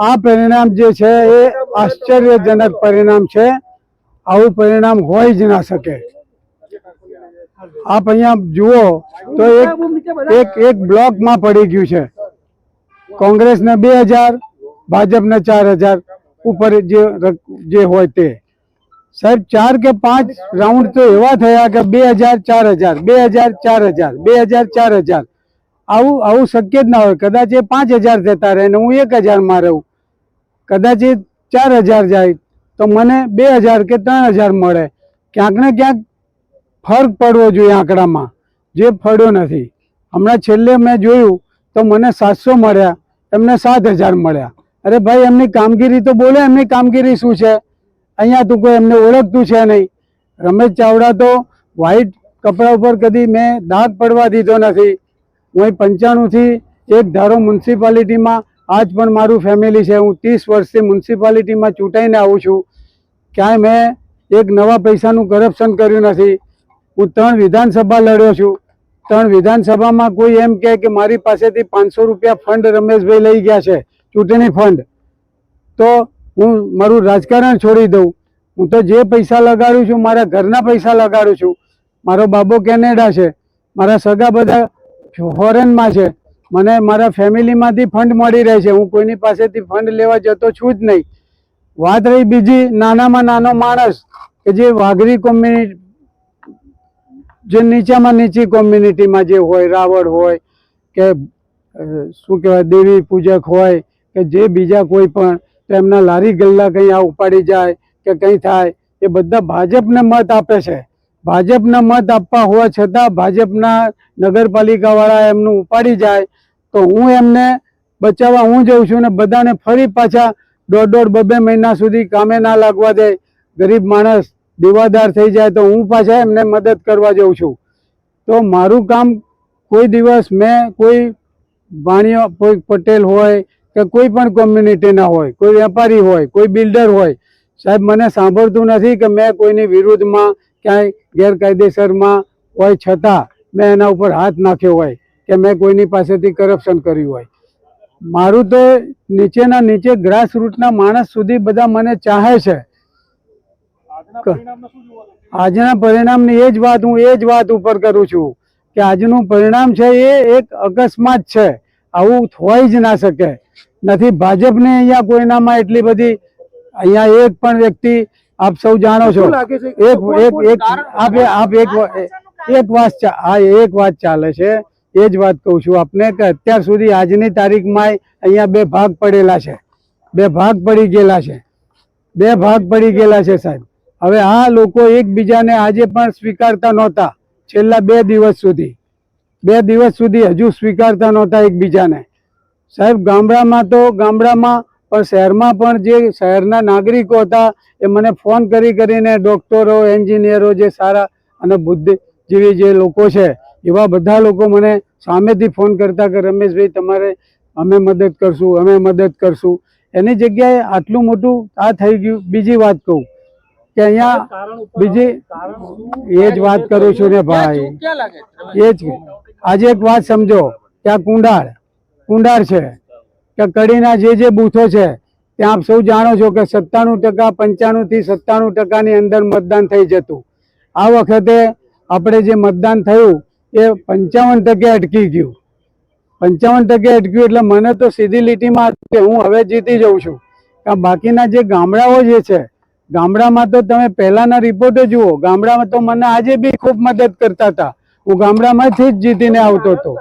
આ પરિણામ જે છે એ આશ્ચર્યજનક પરિણામ છે। આવું પરિણામ હોય જ ના શકે। આપ અહીંયા જુઓ તો એક બ્લોકમાં પડી ગયું છે। કોંગ્રેસને 2000, ભાજપને 4000 ઉપર જે હોય તે। સાહેબ 4 કે 5 રાઉન્ડ તો એવા થયા કે 2000, 4000, 2000, 4000, 2000, 4000। આવું શક્ય જ ના હોય। કદાચ એ 5000 જતા રહે ને હું 1000 માં રહું, કદાચ એ 4000 જાય તો મને 2000 કે 3000 મળે। ક્યાંક ને ક્યાંક ફર્ક પડવો જોઈએ આંકડામાં, જે પડ્યો નથી। હમણાં છેલ્લે મેં જોયું તો મને 700 મળ્યા, એમને 7000 મળ્યા। અરે ભાઈ, એમની કામગીરી તો બોલે, એમની કામગીરી શું છે? અહીંયા તો કોઈ એમને ઓળખતું છે નહીં। રમેશ ચાવડા તો વ્હાઈટ કપડા ઉપર કદી મેં દાગ પડવા દીધો નથી। હું 95થી એક ધારો મ્યુનિસિપાલિટીમાં, આજ પણ મારું ફેમિલી છે। હું 30 વર્ષથી મ્યુનિસિપાલિટીમાં ચૂંટાઈને આવું છું। ક્યાંય મેં એક નવા પૈસાનું કરપ્શન કર્યું નથી। હું 3 વિધાનસભા લડ્યો છું। 3 વિધાનસભામાં કોઈ એમ કહે કે મારી પાસેથી 500 રૂપિયા ફંડ રમેશભાઈ લઈ ગયા છે, ચૂંટણી ફંડ, તો હું મારું રાજકારણ છોડી દઉં। હું તો જે પૈસા લગાડું છું મારા ઘરના પૈસા લગાડું છું। મારો બાબો કેનેડા છે, મારા સગા બધા ફોરેનમાં છે, મને મારા ફેમિલીમાંથી ફંડ મળી રહે છે। હું કોઈની પાસેથી ફંડ લેવા જતો છું જ નહીં। વાત રહી બીજી, નાનામાં નાનો માણસ કે જે વાઘરી કોમ્યુનિટી, જે નીચામાં નીચી કોમ્યુનિટીમાં જે હોય, રાવળ હોય કે શું કહેવાય દેવી પૂજક હોય કે જે બીજા કોઈ પણ, તો એમના લારી ગલ્લા કંઈ આ ઉપાડી જાય કે કંઈ થાય, એ બધા ભાજપને મત આપે છે। ભાજપના મત આપવા હોવા છતાં ભાજપના નગરપાલિકાવાળા એમનું ઉપાડી જાય તો હું એમને બચાવવા હું જઉં છું ને બધાને ફરી પાછા 1.5-2 મહિના સુધી કામે ના લાગવા દે, ગરીબ માણસ દીવાદાર થઈ જાય તો હું પાછા એમને મદદ કરવા જઉં છું। તો મારું કામ કોઈ દિવસ મેં કોઈ વાણિયો, કોઈ પટેલ હોય કે કોઈ પણ કોમ્યુનિટીના હોય, કોઈ વેપારી હોય, કોઈ બિલ્ડર હોય, સાહેબ મને સાંભળતું નથી કે મેં કોઈની વિરુદ્ધમાં ક્યાંય ગેરકાયદેસરમાં હોય છતાં મેં એના ઉપર હાથ નાખ્યો હોય કે મેં કોઈની પાસેથી કરપ્શન કર્યું હોય। મારું તો નીચેના નીચે ગ્રાસરૂટના માણસ સુધી બધા મને ચાહે છે। આજના પરિણામની એ જ વાત ઉપર કરું છું કે આજનું પરિણામ છે એ એક અકસ્માત છે। આવું હોય જ ના શકે। નથી ભાજપને અહીંયા કોઈનામાં એટલી બધી, અહીંયા એક પણ વ્યક્તિ, આપ સૌ જાણો છો, એક વાત ચાલે છે, એ જ વાત કહું છું આપને કે અત્યાર સુધી આજની તારીખમાં અહીંયા 2 ભાગ પડેલા છે, 2 ભાગ પડી ગયેલા છે, 2 ભાગ પડી ગયેલા છે સાહેબ। હવે આ લોકો એકબીજાને આજે પણ સ્વીકારતા નહોતા, છેલ્લા 2 દિવસ સુધી, 2 દિવસ સુધી હજુ સ્વીકારતા નહોતા એકબીજાને। સાહેબ ગામડામાં તો ગામડામાં પણ શહેરમાં પણ જે શહેરના નાગરિકો હતા એ મને ફોન કરીને ડૉક્ટરો, એન્જિનિયરો, જે સારા અને બુદ્ધિજીવી જે લોકો છે એવા બધા લોકો મને સામેથી ફોન કરતા કે રમેશભાઈ તમારે અમે મદદ કરશું, અમે મદદ કરશું। એની જગ્યાએ આટલું મોટું આ થઈ ગયું। બીજી વાત કહું કે અહીંયા બીજી એ જ વાત કરું છું ને ભાઈ, એ જ આજે એક વાત સમજો કે આ કુંડાળ છે કે કડીના જે બૂથો છે ત્યાં આપ સૌ જાણો છો કે 97%, 95થી 97%ની અંદર મતદાન થઈ જતું। આ વખતે આપણે જે મતદાન થયું એ 55% અટકી ગયું। 55% અટક્યું એટલે મને તો સીધી લીટીમાં હું હવે જીતી જઉં છું। બાકીના જે ગામડાઓ જે છે, ગામડામાં તો તમે પહેલાના રિપોર્ટો જુઓ, ગામડામાં તો મને આજે બી ખૂબ મદદ કરતા હતા। હું ગામડામાંથી જ જીતીને આવતો હતો।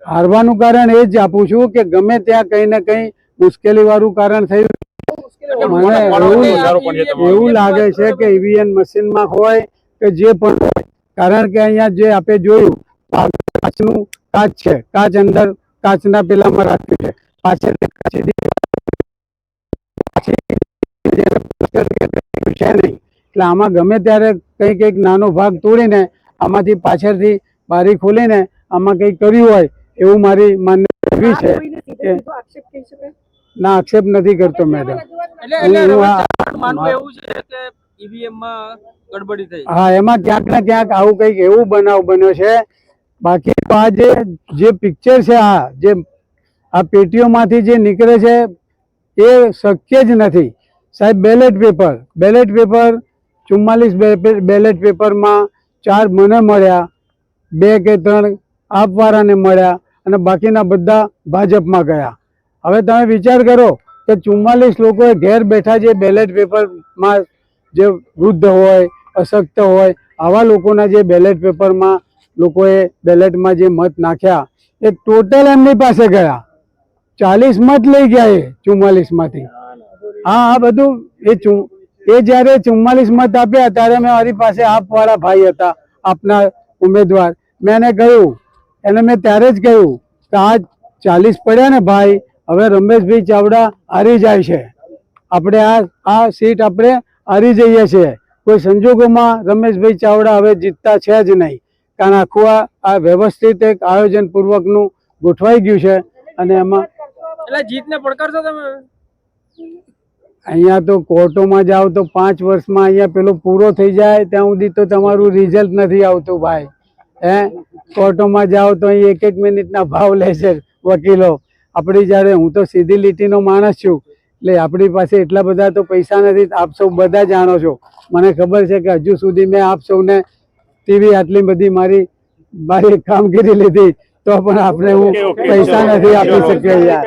હારવાનું કારણ એ જ આપું છું કે ગમે ત્યાં કંઈ ને કંઈ મુશ્કેલી વાળું કારણ થયું। મને એવું લાગે છે કે ઈવીએમ મશીનમાં હોય કે જે પણ હોય, કારણ કે અહીંયા જે આપણે જોયું કાચનું કાચ છે, કાચ અંદર કાચના પેલામાં રાખ્યું છે, પાછળ છે નહીં, એટલે આમાં ગમે ત્યારે કંઈક નાનો ભાગ તોડીને આમાંથી પાછળથી બારી ખોલીને આમાં કંઈક કર્યું હોય એવું મારી માન્યતા છે। ના, આક્ષેપ નથી કરતો મેડમ। હા, એમાં ક્યાંક ને ક્યાંક આવું કંઈક એવું બનાવ બન્યો છે। બાકી તો આ જે પિક્ચર છે, આ પેટીઓમાંથી જે નીકળે છે એ શક્ય જ નથી સાહેબ. બેલેટ પેપર 44 બેલેટ પેપરમાં 4 મને મળ્યા, 2 કે 3 આપવાળાને મળ્યા અને બાકીના બધા ભાજપમાં ગયા. હવે તમે વિચાર કરો કે 44 લોકોએ ઘેર બેઠા જે બેલેટ પેપરમાં જે વૃદ્ધ હોય, અશક્ત હોય, આવા લોકોના જે બેલેટ પેપરમાં લોકોએ બેલેટમાં જે મત નાખ્યા એ ટોટલ એમની પાસે ગયા. 40 મત લઈ ગયા એ 44માંથી. હા, આ બધું એ જ્યારે 44 મત આપ્યા ત્યારે મારી પાસે આપવાળા ભાઈ હતા, આપના ઉમેદવાર. મેં મેં ત્યારે જ કહ્યું કે આ 40 પડ્યા ને ભાઈ, હવે રમેશભાઈ ચાવડા હારી જાય છે. આપણે આ સીટ આપણે હારી જઈએ છીએ. કોઈ સંજોગોમાં રમેશભાઈ ચાવડા હવે જીતતા છે જ નહીં, કારણ આખું આ વ્યવસ્થિત એક આયોજન પૂર્વકનું ગોઠવાઈ ગયું છે. અને એમાં એટલે જીતને પડકારશો તમે? અહીંયા તો કોર્ટોમાં જાઓ તો 5 વર્ષમાં અહીંયા પેલો પૂરો થઈ જાય ત્યાં સુધી તો તમારું રિઝલ્ટ નથી આવતું ભાઈ. કોર્ટોમાં જાઓ તો અહીં 1 મિનિટના ભાવ લે છે વકીલો. આપણી જ્યારે, હું તો સીધી લીટીનો માણસ છું એટલે આપણી પાસે એટલા બધા તો પૈસા નથી. આપ સૌ બધા જાણો છો, મને ખબર છે કે હજુ સુધી મેં આપ સૌને ટીવી આટલી બધી મારી કામગીરી લીધી તો પણ આપણે હું પૈસા નથી આપી શક્યો યાર.